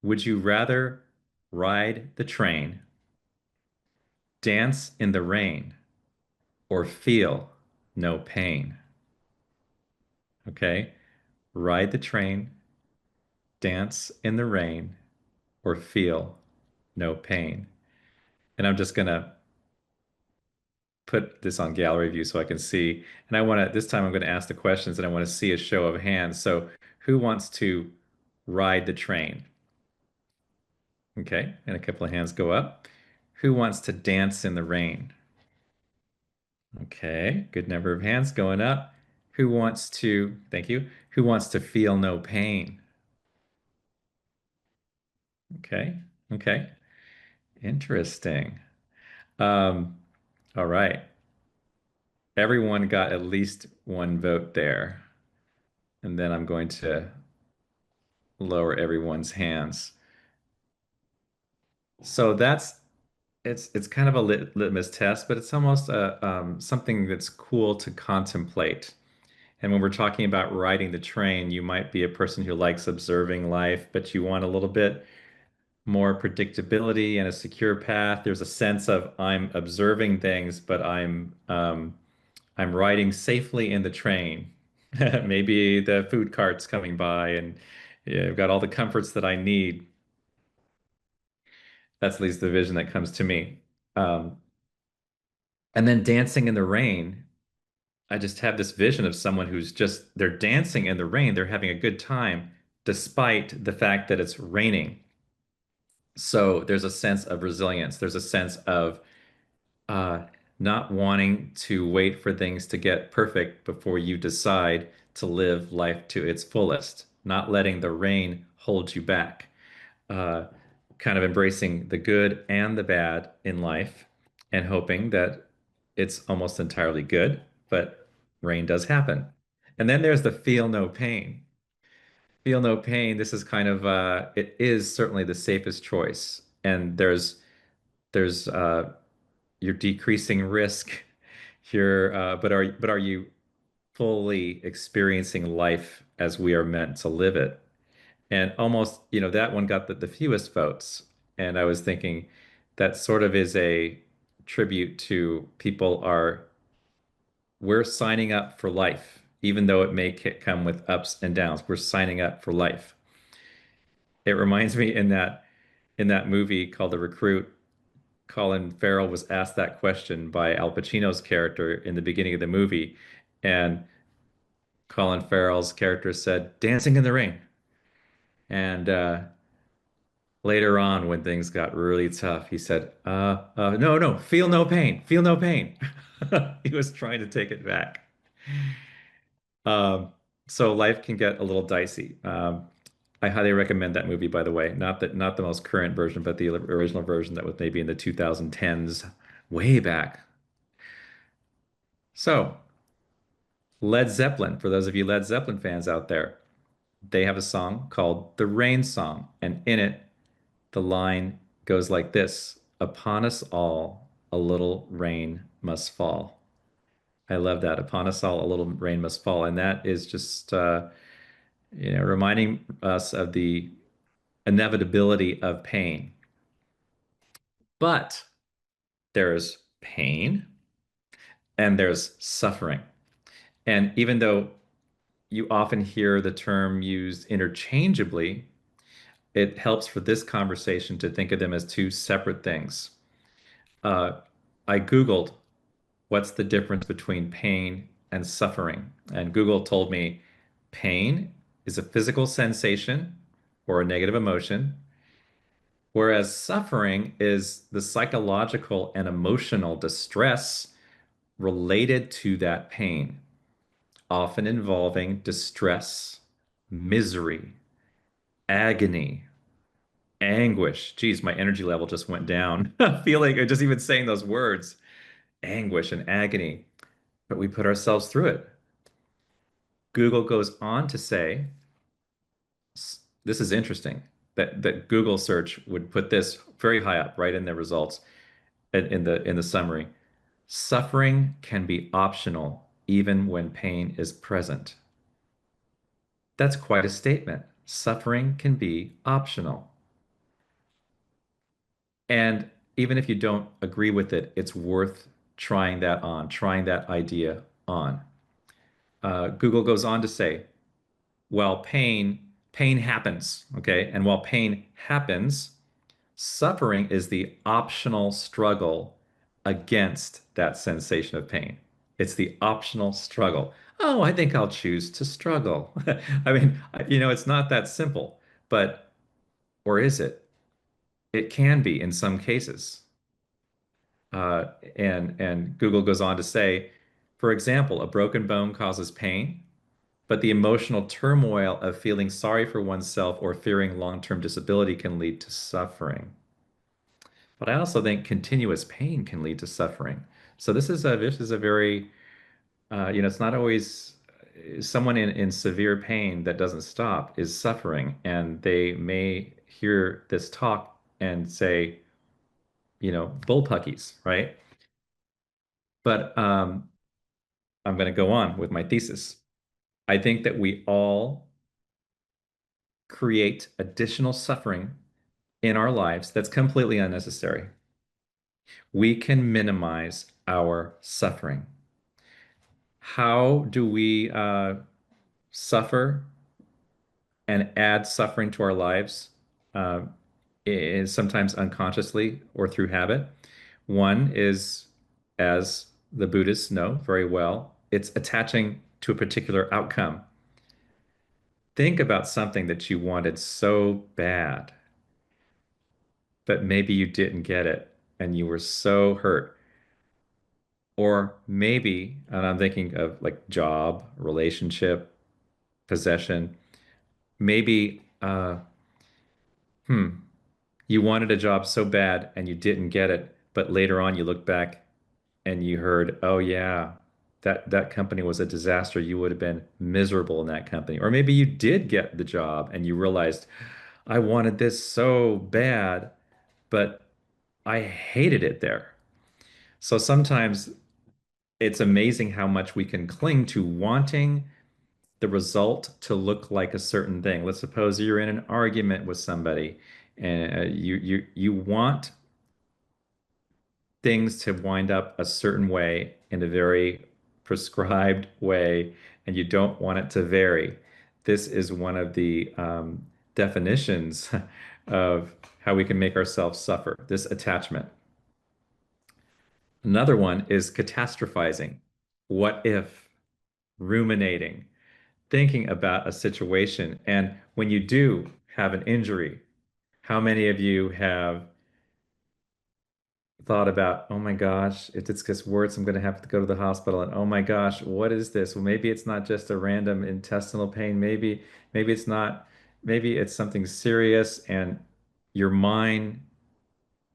Would you rather ride the train, dance in the rain, or feel no pain? Okay. Ride the train, dance in the rain, or feel no pain. And I'm just gonna put this on gallery view so I can see. And I want to, this time I'm going to ask the questions and I want to see a show of hands. So who wants to ride the train? Okay. And a couple of hands go up. Who wants to dance in the rain? Okay. Good number of hands going up. Who wants to, thank you. Who wants to feel no pain? Okay. Okay. Interesting. Um, all right. Everyone got at least one vote there. And then I'm going to lower everyone's hands. So that's it's kind of a litmus test, but it's almost something that's cool to contemplate. And when we're talking about riding the train, you might be a person who likes observing life, but you want a little bit more predictability and a secure path. There's a sense of I'm observing things, but I'm riding safely in the train. Maybe the food cart's coming by, and yeah, I've got all the comforts that I need. That's at least the vision that comes to me. Um, and then dancing in the rain, I just have this vision of someone who's just, they're dancing in the rain, they're having a good time despite the fact that it's raining. So there's a sense of resilience. There's a sense of uh, not wanting to wait for things to get perfect before you decide to live life to its fullest, not letting the rain hold you back. uh, Kind of embracing the good and the bad in life and hoping that it's almost entirely good, but rain does happen. And then there's the feel no pain. Feel no pain. This is kind of it is certainly the safest choice. And there's you're decreasing risk. You're but are you fully experiencing life as we are meant to live it? And almost, that one got the fewest votes. And I was thinking that sort of is a tribute to we're signing up for life, even though it may come with ups and downs. We're signing up for life. It reminds me in that movie called The Recruit, Colin Farrell was asked that question by Al Pacino's character in the beginning of the movie, and Colin Farrell's character said, "Dancing in the rain." And later on, when things got really tough, he said, no, no, feel no pain, feel no pain." He was trying to take it back. Um, so life can get a little dicey. I highly recommend that movie, by the way. Not the most current version, but the original version that was maybe in the 2010s, way back. So, Led Zeppelin, for those of you Led Zeppelin fans out there, they have a song called The Rain Song, and in it, the line goes like this: Upon us all, a little rain must fall. I love that. Upon us all, a little rain must fall. And that is just, reminding us of the inevitability of pain. But there's pain and there's suffering. And even though you often hear the term used interchangeably, it helps for this conversation to think of them as two separate things. Uh, I Googled what's the difference between pain and suffering? And Google told me pain is a physical sensation or a negative emotion, whereas suffering is the psychological and emotional distress related to that pain, often involving distress, misery, agony, anguish. Geez, my energy level just went down. Feeling just even saying those words, anguish and agony, but we put ourselves through it. Google goes on to say, this is interesting, that Google search would put this very high up, right in the results, in the summary. Suffering can be optional even when pain is present. That's quite a statement. Suffering can be optional. And even if you don't agree with it, it's worth trying that on, trying that idea on. Google goes on to say, while pain happens, okay? And while pain happens, suffering is the optional struggle against that sensation of pain. It's the optional struggle. Oh, I think I'll choose to struggle. I mean, it's not that simple, but, or is it? It can be in some cases. And Google goes on to say, for example, a broken bone causes pain, but the emotional turmoil of feeling sorry for oneself or fearing long-term disability can lead to suffering. But I also think continuous pain can lead to suffering. So this is a very it's not always someone in severe pain that doesn't stop is suffering, and they may hear this talk and say, bullpuckies, right? But I'm going to go on with my thesis. I think that we all create additional suffering in our lives that's completely unnecessary. We can minimize our suffering. How do we suffer and add suffering to our lives? Uh, is sometimes unconsciously or through habit. One is, as the Buddhists know very well, it's attaching to a particular outcome. Think about something that you wanted so bad, but maybe you didn't get it and you were so hurt. Or maybe, and I'm thinking of like job, relationship, possession, maybe, hmm, you wanted a job so bad and you didn't get it, but later on you look back and you heard, oh yeah, that company was a disaster. You would have been miserable in that company. Or maybe you did get the job and you realized, I wanted this so bad, but I hated it there. So sometimes it's amazing how much we can cling to wanting the result to look like a certain thing. Let's suppose you're in an argument with somebody and you want things to wind up a certain way in a very prescribed way, and you don't want it to vary. This is one of the definitions of how we can make ourselves suffer, this attachment. Another one is catastrophizing. What if? Ruminating, thinking about a situation. And when you do have an injury, how many of you have thought about, oh my gosh, if this gets worse, I'm going to have to go to the hospital. And oh my gosh, what is this? Well, maybe it's not just a random intestinal pain. Maybe it's not, maybe it's something serious, and your mind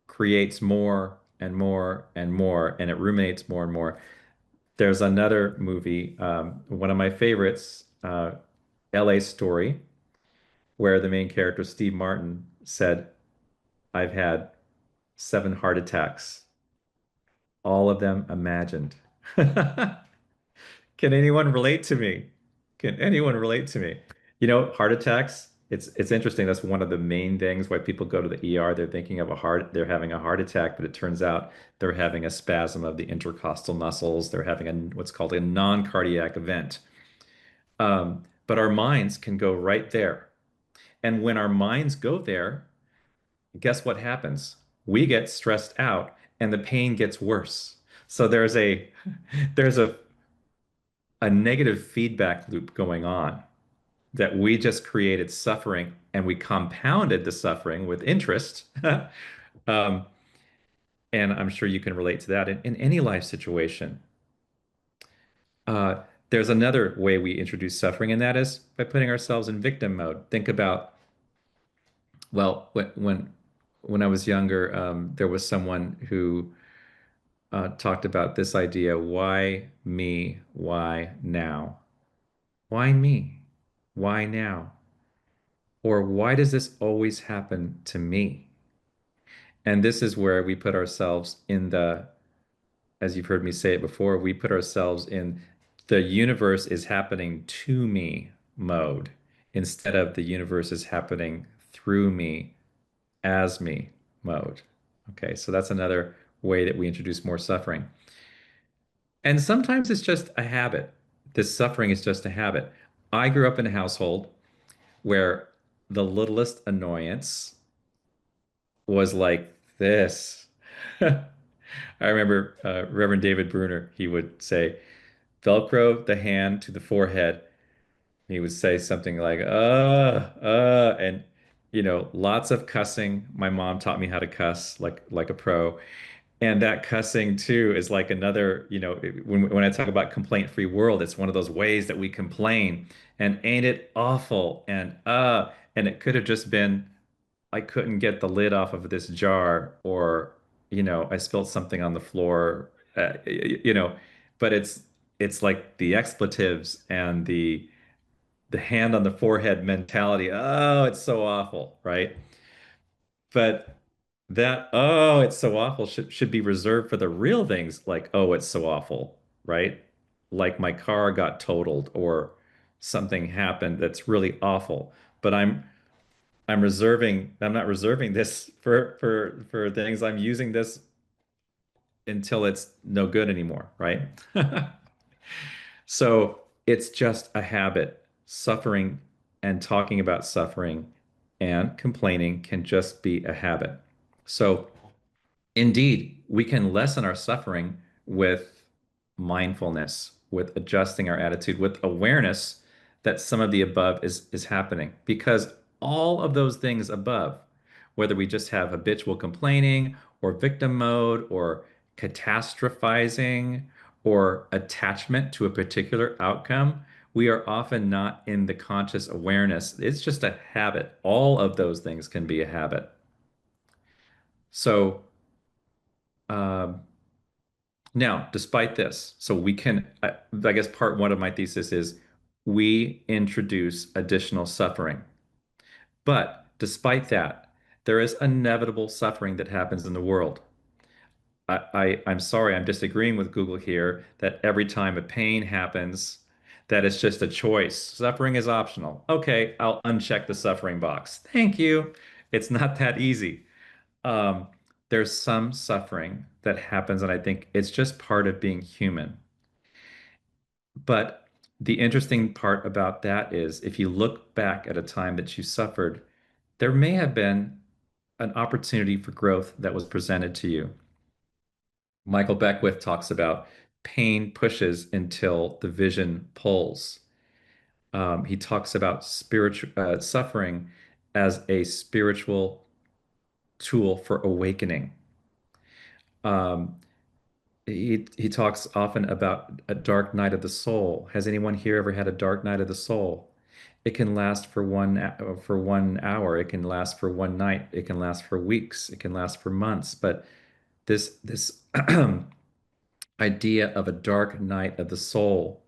creates more and more and more, and it ruminates more and more. There's another movie, one of my favorites, LA Story, where the main character, Steve Martin, said, I've had 7 heart attacks, all of them imagined. Can anyone relate to me? Can anyone relate to me? Heart attacks, it's interesting. That's one of the main things why people go to the ER. They're thinking of they're having a heart attack, but it turns out they're having a spasm of the intercostal muscles. They're having what's called a non-cardiac event. But our minds can go right there. And when our minds go there, guess what happens? We get stressed out and the pain gets worse. So there's a negative feedback loop going on that we just created suffering and we compounded the suffering with interest. Um, and I'm sure you can relate to that in any life situation. Uh, there's another way we introduce suffering, and that is by putting ourselves in victim mode. Think about, well, when I was younger, there was someone who talked about this idea, why me? Why now? Why me? Why now? Or why does this always happen to me? And this is where we put ourselves in as you've heard me say it before, we put ourselves in the universe is happening to me mode instead of the universe is happening through me as me mode. Okay, so that's another way that we introduce more suffering. And sometimes it's just a habit. This suffering is just a habit. I grew up in a household where the littlest annoyance was like this. I remember Reverend David Bruner, he would say, Velcro the hand to the forehead. He would say something like, and lots of cussing. My mom taught me how to cuss like a pro. And that cussing too is like another, when I talk about complaint-free world, it's one of those ways that we complain. And ain't it awful? And it could have just been, I couldn't get the lid off of this jar, or, I spilled something on the floor, but it's like the expletives and the hand on the forehead mentality. Oh, it's so awful, right? But that, oh, it's so awful should be reserved for the real things like, oh, it's so awful, right? Like my car got totaled or something happened that's really awful. But I'm not reserving this for things. I'm using this until it's no good anymore, right? So it's just a habit. Suffering and talking about suffering and complaining can just be a habit. So indeed, we can lessen our suffering with mindfulness, with adjusting our attitude, with awareness that some of the above is happening. Because all of those things above, whether we just have habitual complaining or victim mode or catastrophizing or attachment to a particular outcome, we are often not in the conscious awareness. It's just a habit. All of those things can be a habit. So, um, now, despite this, so we can, I guess part one of my thesis is we introduce additional suffering. But despite that, there is inevitable suffering that happens in the world. I'm sorry, I'm disagreeing with Google here that every time a pain happens, that it's just a choice. Suffering is optional. Okay, I'll uncheck the suffering box. Thank you. It's not that easy. Um, there's some suffering that happens, and I think it's just part of being human. But the interesting part about that is if you look back at a time that you suffered, there may have been an opportunity for growth that was presented to you. Michael Beckwith talks about pain pushes until the vision pulls. He talks about spiritual suffering as a spiritual tool for awakening. Um, he talks often about a dark night of the soul. Has anyone here ever had a dark night of the soul? It can last for for 1 hour. It can last for one night. It can last for weeks. It can last for months. But this idea of a dark night of the soul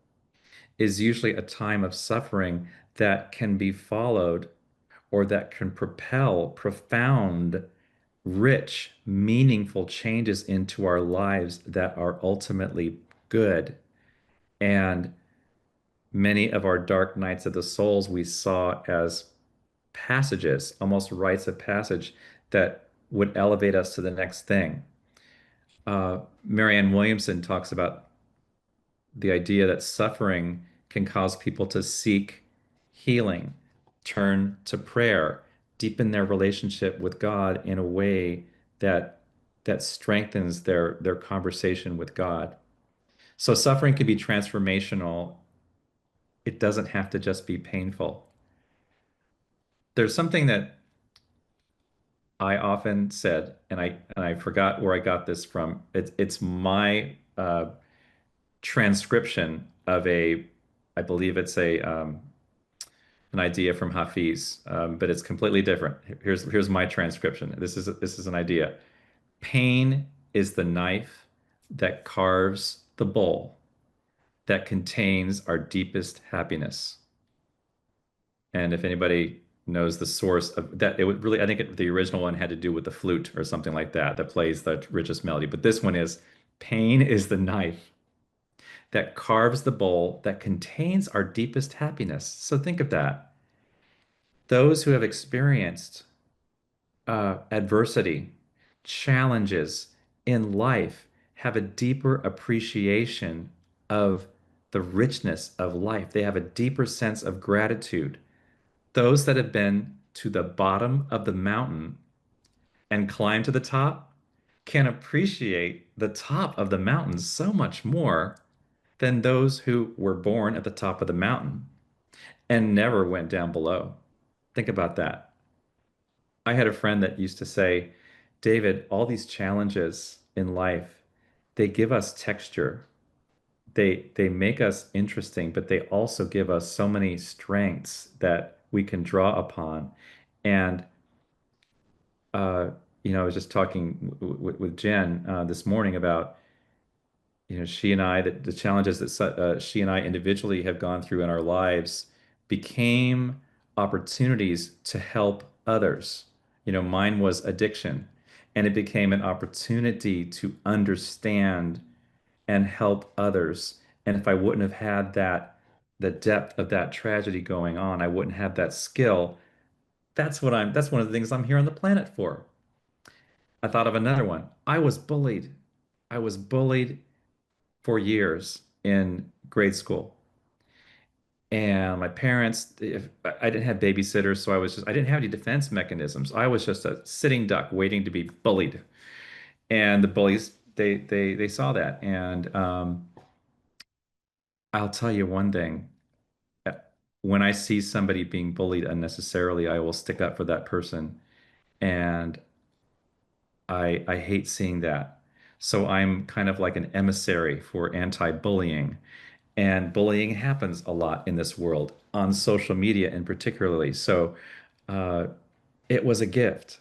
is usually a time of suffering that can be followed or that can propel profound, rich, meaningful changes into our lives that are ultimately good. And many of our dark nights of the souls we saw as passages, almost rites of passage that would elevate us to the next thing. Marianne Williamson talks about the idea that suffering can cause people to seek healing, turn to prayer, deepen their relationship with God in a way that strengthens their conversation with God. So suffering can be transformational. It doesn't have to just be painful. There's something that I often said, and I forgot where I got this from. It's my transcription of I believe it's an idea from Hafiz, but it's completely different. Here's my transcription. This is an idea. Pain is the knife that carves the bowl that contains our deepest happiness. And if anybody knows the source of that, it would really, I think the original one had to do with the flute or something like that that plays the richest melody. But this one is pain is the knife that carves the bowl that contains our deepest happiness. So think of that. Those who have experienced adversity, challenges in life have a deeper appreciation of the richness of life. They have a deeper sense of gratitude. Those that have been to the bottom of the mountain and climbed to the top can appreciate the top of the mountain so much more than those who were born at the top of the mountain and never went down below. Think about that. I had a friend that used to say, David, all these challenges in life, they give us texture. They make us interesting, but they also give us so many strengths that we can draw upon. And uh, I was just talking with Jen this morning about, she and I, that the challenges that she and I individually have gone through in our lives became opportunities to help others. Mine was addiction, and it became an opportunity to understand and help others. And if I wouldn't have had the depth of that tragedy going on, I wouldn't have that skill. That's one of the things I'm here on the planet for. I thought of another one. I was bullied. I was bullied for years in grade school. And my parents, if I didn't have babysitters, so I didn't have any defense mechanisms. I was just a sitting duck waiting to be bullied. And the bullies, they saw that. And I'll tell you one thing. uh, When I see somebody being bullied unnecessarily, I will stick up for that person. And I hate seeing that. So I'm kind of like an emissary for anti-bullying. And bullying happens a lot in this world, on social media in particularly. So uh, it was a gift.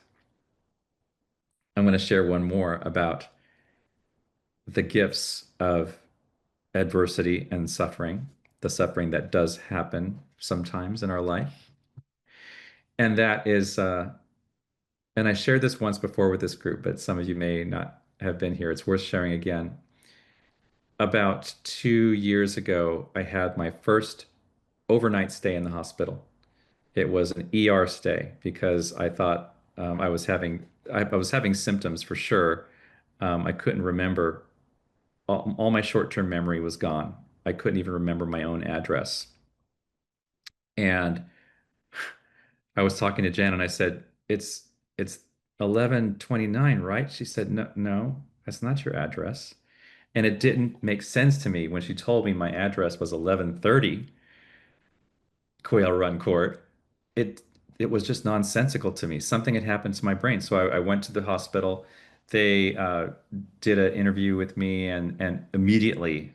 I'm going to share one more about the gifts of adversity and suffering, the suffering that does happen sometimes in our life. And that is, and I shared this once before with this group, but some of you may not have been here. It's worth sharing again. About 2 years ago, I had my first overnight stay in the hospital. It was an ER stay because I thought I was having symptoms for sure. I couldn't remember. All my short-term memory was gone. I couldn't even remember my own address. And I was talking to Jen and I said, it's 11:29, right? She said, no, no, that's not your address. And it didn't make sense to me when she told me my address was 1130 Quail Run Court. It it was just nonsensical to me. Something had happened to my brain. So I went to the hospital. They did an interview with me and immediately,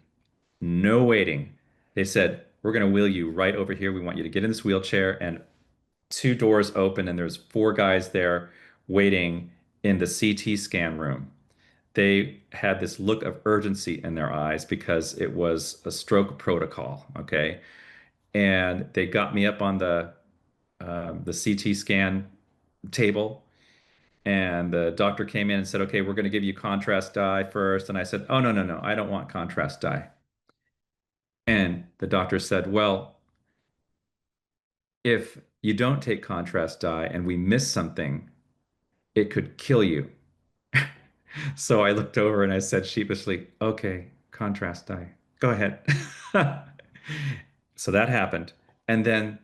no waiting. They said, we're going to wheel you right over here. We want you to get in this wheelchair. And two doors open, and there's four guys there waiting in the CT scan room. They had this look of urgency in their eyes because it was a stroke protocol. Okay. And they got me up on the CT scan table, and the doctor came in and said, "Okay, we're going to give you contrast dye first." And I said, "Oh, no, no, no, I don't want contrast dye." And the doctor said, "Well, if you don't take contrast dye and we miss something, it could kill you." So I looked over and I said sheepishly, "Okay, contrast dye. Go ahead." So that happened. And then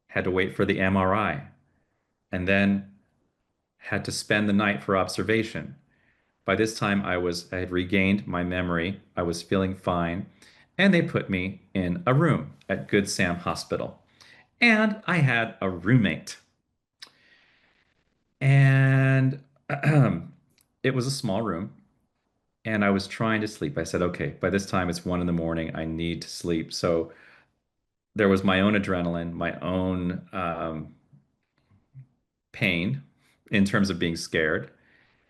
had to wait for the MRI, and then had to spend the night for observation. By this time, I had regained my memory. I was feeling fine, and they put me in a room at Good Sam Hospital. And I had a roommate, and it was a small room, and I was trying to sleep. I said, okay, by this time it's 1 in the morning. I need to sleep. So there was my own adrenaline, my own pain in terms of being scared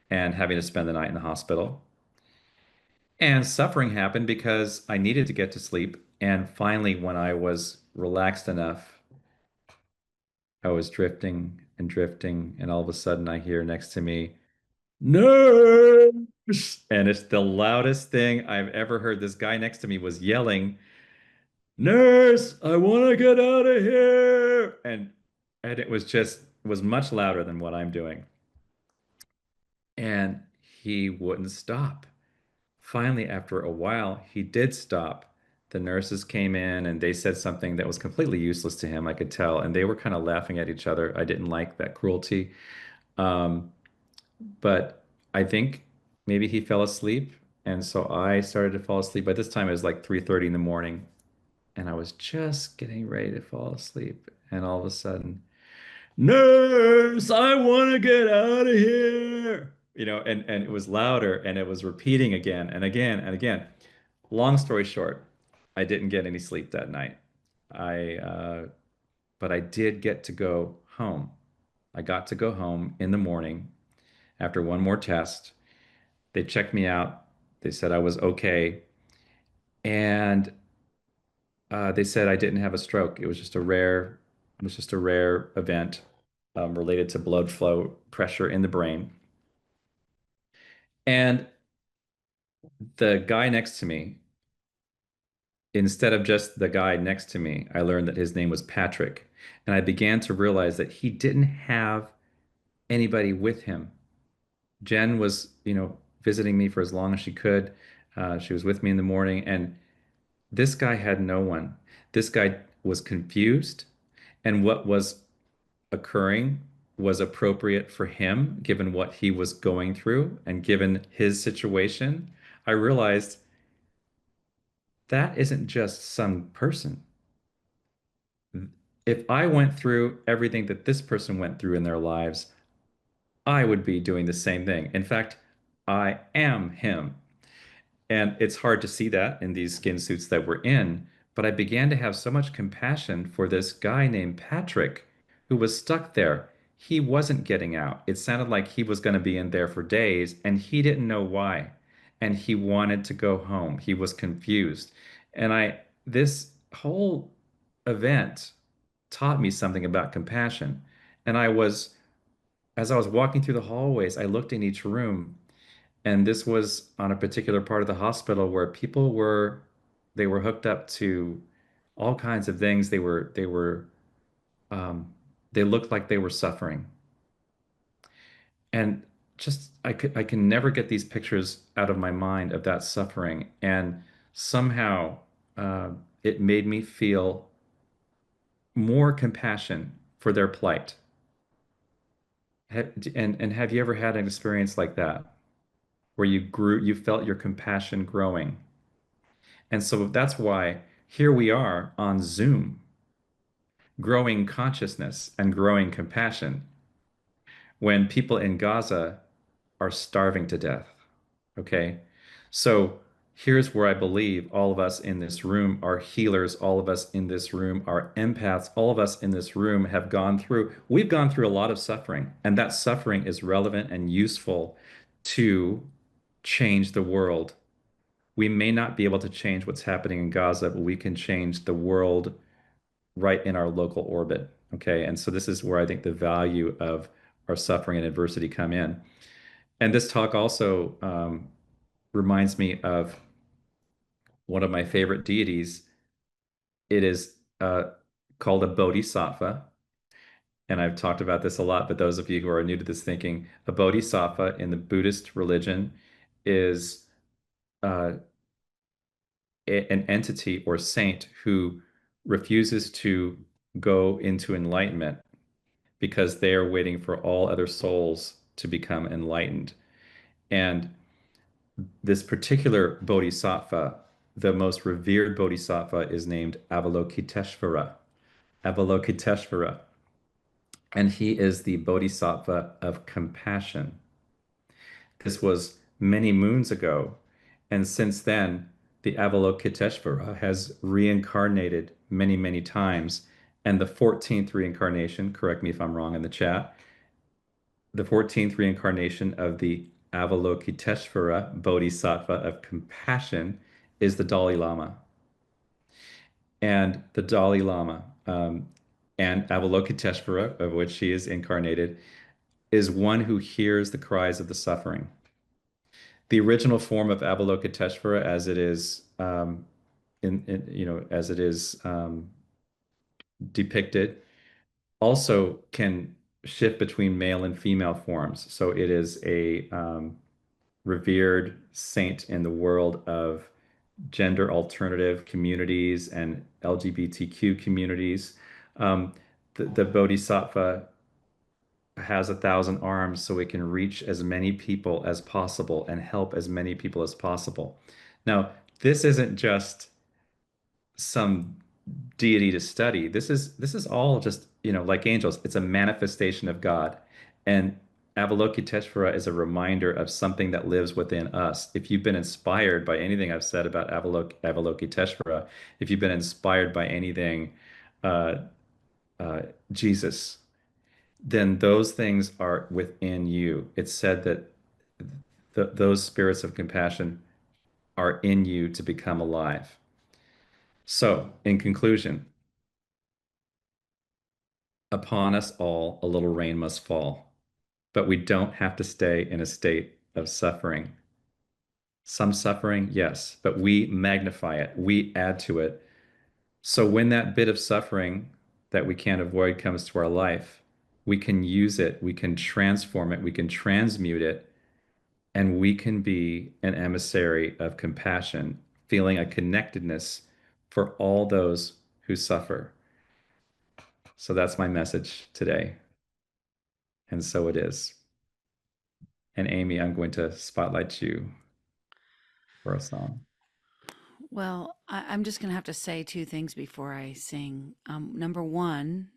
and having to spend the night in the hospital. And suffering happened because I needed to get to sleep. And finally, when I was relaxed enough, I was drifting and drifting. And all of a sudden, I hear next to me, "Nurse!" And it's the loudest thing I've ever heard. This guy next to me was yelling, "Nurse, I want to get out of here." And it was much louder than what I'm doing. and he wouldn't stop. Finally, after a while, he did stop. The nurses came in and they said something that was completely useless to him, I could tell, and they were kind of laughing at each other. I didn't like that cruelty. Um, but I think maybe he fell asleep, and so I started to fall asleep. By this time, it was like 3:30 in the morning, and I was just getting ready to fall asleep. And all of a sudden, nurse, I want to get out of here. And it was louder and it was repeating again and again and again. Long story short, I didn't get any sleep that night. I but I did get to go home. I got to go home in the morning after one more test. They checked me out. They said I was okay, and they said I didn't have a stroke. It was just a rare event related to blood flow pressure in the brain. And the guy next to me, instead of just the guy next to me, I learned that his name was Patrick. And I began to realize that he didn't have anybody with him. Jen was, visiting me for as long as she could. She was with me in the morning, and this guy had no one. This guy was confused, and what was occurring was appropriate for him, given what he was going through and given his situation. I realized that isn't just some person. If I went through everything that this person went through in their lives, I would be doing the same thing. In fact, I am him. And it's hard to see that in these skin suits that we're in, but I began to have so much compassion for this guy named Patrick who was stuck there. He wasn't getting out. It sounded like he was going to be in there for days, and he didn't know why. And he wanted to go home. He was confused. This whole event taught me something about compassion. And as I was walking through the hallways, I looked in each room, and this was on a particular part of the hospital where they were hooked up to all kinds of things. Um, they looked like they were suffering. And I can never get these pictures out of my mind of that suffering. And somehow, uh, it made me feel more compassion for their plight. And have you ever had an experience like that where you felt your compassion growing? And so that's why here we are on Zoom, growing consciousness and growing compassion when people in Gaza are starving to death. Okay. So here's where I believe all of us in this room are healers. All of us in this room are empaths. All of us in this room we've gone through a lot of suffering, and that suffering is relevant and useful to change the world. We may not be able to change what's happening in Gaza, but we can change the world right in our local orbit. Okay. And so this is where I think the value of our suffering and adversity come in. And this talk also reminds me of one of my favorite deities. It is called a bodhisattva. And I've talked about this a lot, but those of you who are new to this thinking, a bodhisattva in the Buddhist religion is uh, an entity or saint who refuses to go into enlightenment because they are waiting for all other souls to become enlightened. And this particular bodhisattva, the most revered bodhisattva, is named Avalokiteshvara. Avalokiteshvara. And he is the bodhisattva of compassion. This was many moons ago. And since then, the Avalokiteshvara has reincarnated many, many times. And the 14th reincarnation, correct me if I'm wrong in the chat, the 14th reincarnation of the Avalokiteshvara Bodhisattva of compassion is the Dalai Lama. And the Dalai Lama and Avalokiteshvara, of which she is incarnated, is one who hears the cries of the suffering. The original form of Avalokiteshvara, as it is depicted, also can shift between male and female forms. So it is a revered saint in the world of gender alternative communities and LGBTQ communities. Um, the Bodhisattva has 1,000 arms so it can reach as many people as possible and help as many people as possible. Now, this isn't just some deity to study. This is all just, like angels. It's a manifestation of God. And Avalokiteshvara is a reminder of something that lives within us. If you've been inspired by anything I've said about Avalokiteshvara, if you've been inspired by anything uh, uh, Jesus, then those things are within you. It's said that those spirits of compassion are in you to become alive. So, in conclusion, upon us all a little rain must fall, but we don't have to stay in a state of suffering. Some suffering, yes, but we magnify it, we add to it. So when that bit of suffering that we can't avoid comes to our life, we can use it, we can transform it, we can transmute it, and we can be an emissary of compassion, feeling a connectedness for all those who suffer. So that's my message today. And so it is. And Amy, I'm going to spotlight you for a song. Well, I'm just going to have to say two things before I sing. Number one,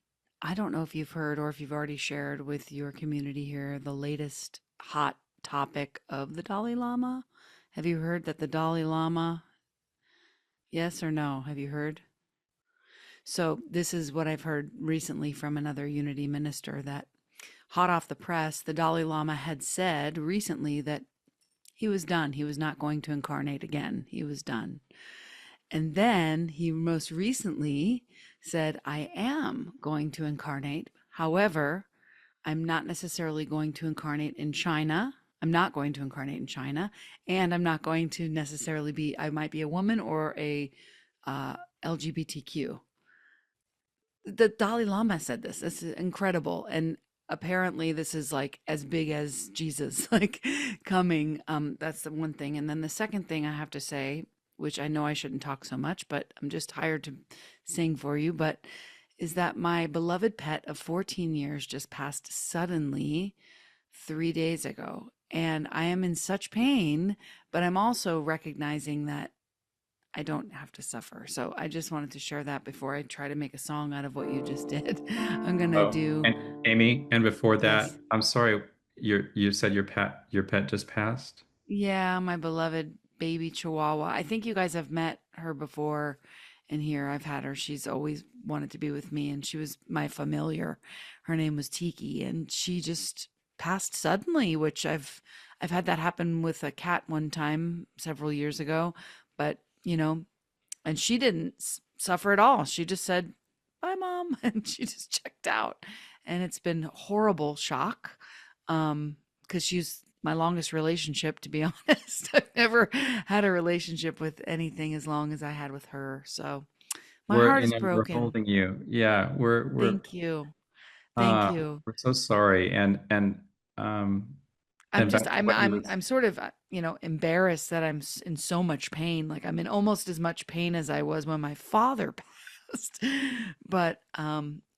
I don't know if you've heard or if you've already shared with your community here the latest hot topic of the Dalai Lama. Have you heard that the Dalai Lama, yes or no? Have you heard? So, this is what I've heard recently from another Unity minister that hot off the press, the Dalai Lama had said recently that he was done. He was not going to incarnate again. He was done. And then he most recently said, I am going to incarnate. However, I'm not necessarily going to incarnate in China. I'm not going to incarnate in China. And I'm not going to necessarily be, I might be a woman or a LGBTQ. The Dalai Lama said this. This is incredible. And apparently this is like as big as Jesus like coming. That's the one thing. And then the second thing I have to say, which I know I shouldn't talk so much, but I'm just hired to sing for you, but is that my beloved pet of 14 years just passed suddenly 3 days ago. And I am in such pain, but I'm also recognizing that I don't have to suffer. So I just wanted to share that before I try to make a song out of what you just did. I'm gonna Oh, do and Amy, and before yes. that, I'm sorry, you said your pet just passed? Yeah, my beloved baby Chihuahua. I think you guys have met her before in here. I've had her. She's always wanted to be with me, and she was my familiar. Her name was Tiki, and she just passed suddenly, which I've had that happen with a cat one time several years ago. But, and she didn't suffer at all. She just said, "Bye, mom," and she just checked out. And it's been horrible shock. Because she's my longest relationship, to be honest. I've never had a relationship with anything as long as I had with her. So my We're heart you is know we're broken. holding you. Yeah, Thank you. Thank uh you. we're so sorry. Um I'm and back just to what you were. I'm sort of embarrassed that in so much pain. Like I'm in almost as much pain as I was when my father passed. But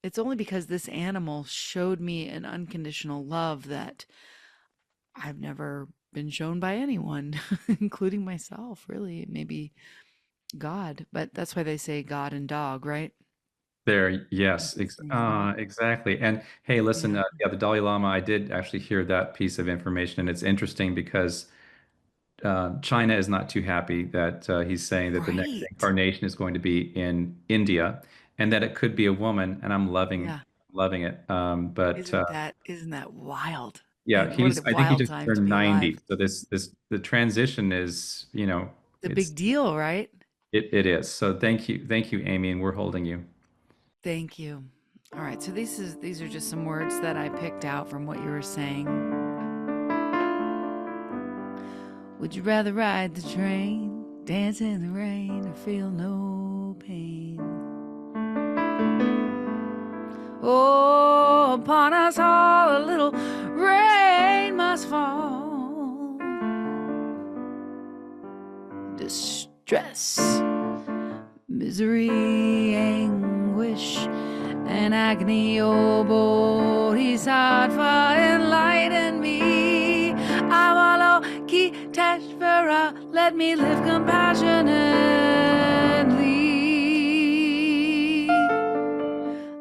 it's only because this animal showed me an unconditional love that I've never been shown by anyone, including myself, really. Maybe God, but that's why they say God and dog, right? There, yes, That's the same thing. exactly. And hey, listen, Yeah. yeah, the Dalai Lama, I did actually hear that piece of information, and it's interesting because China is not too happy that he's saying that the next Right. incarnation is going to be in India, and that it could be a woman, and I'm Yeah. loving it. But Isn't that wild? yeah, And what a I think he wild just time to turned be alive. 90, so the transition is, The big deal, right? it is. So thank you, Amy, and we're holding you. Thank you. All right, so these are just some words that I picked out from what you were saying. Would you rather ride the train, dance in the rain, or feel no pain? Oh, upon us all. A little rain must fall. Distress, misery, anguish, and agony, oh Bodhisattva, enlighten me. Avalokiteshvara, let me live compassionately.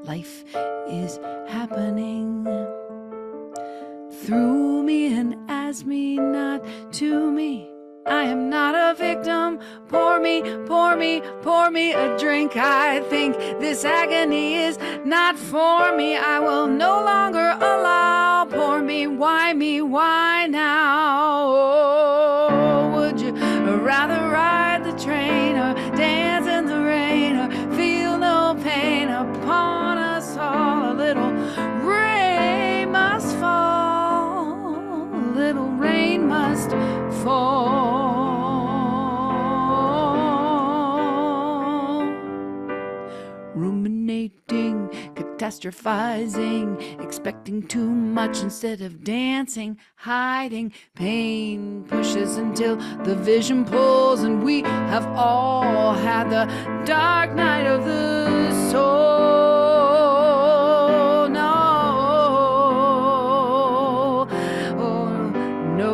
Life is happening through me and as me, not to me. I am not a victim. Pour me, pour me, pour me a drink. I think this agony is not for me. I will no longer allow. Pour me, why now? Oh, would you rather ride the train or dance in the rain or feel no pain upon us all? A little rain must fall. A little rain must fall. Ruminating, catastrophizing, expecting too much instead of dancing, hiding. Pain pushes until the vision pulls, and we have all had the dark night of the soul. No, oh, no,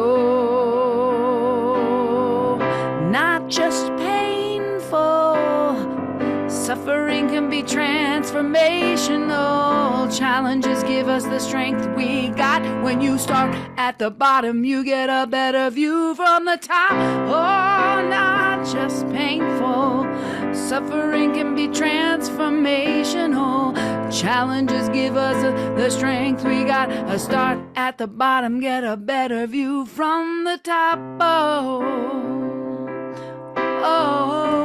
not just painful. Suffering can be transformational. Challenges give us the strength we got. When you start at the bottom, you get a better view from the top. Oh, not just painful. Suffering can be transformational. Challenges give us the strength we got. Start at the bottom, get a better view from the top. Oh, oh.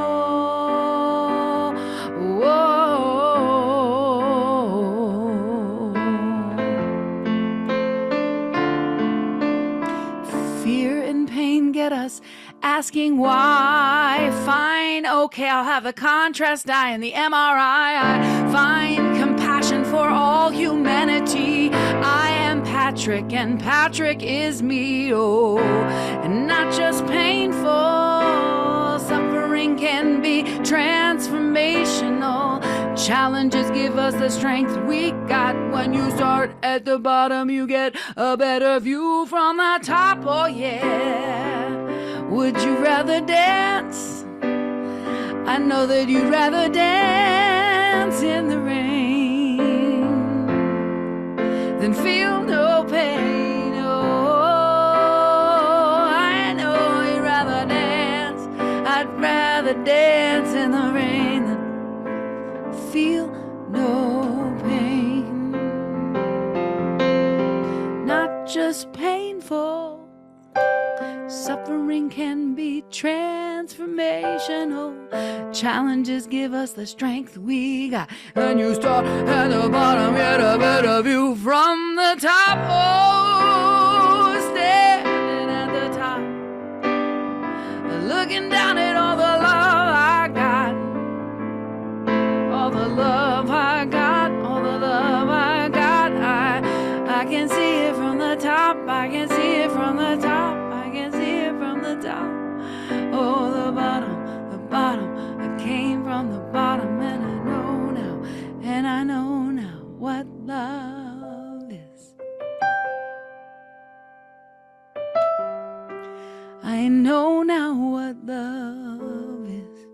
Fear and pain get us asking why. Fine, okay, I'll have the contrast dye and the MRI. I find compassion for all humanity. I am Patrick and Patrick is me. Oh, and not just painful. Suffering can be transformational. Challenges give us the strength we got. When you start at the bottom, you get a better view from the top. Oh yeah. Would you rather dance? I know that you'd rather dance in the rain than feel no pain. Oh, I know you'd rather dance. I'd rather dance in the rain than feel no pain. Not just painful. Suffering can be transformational. Challenges give us the strength we got. And you start at the bottom, get a better view from the top. Oh, standing at the top, looking down at all the love I got. All the love I got, all the love I got. I can see it from the top, I can see it from the top, I can see it from the top. Oh, the bottom, I came from the bottom, and I know now what love is. I know now what love is.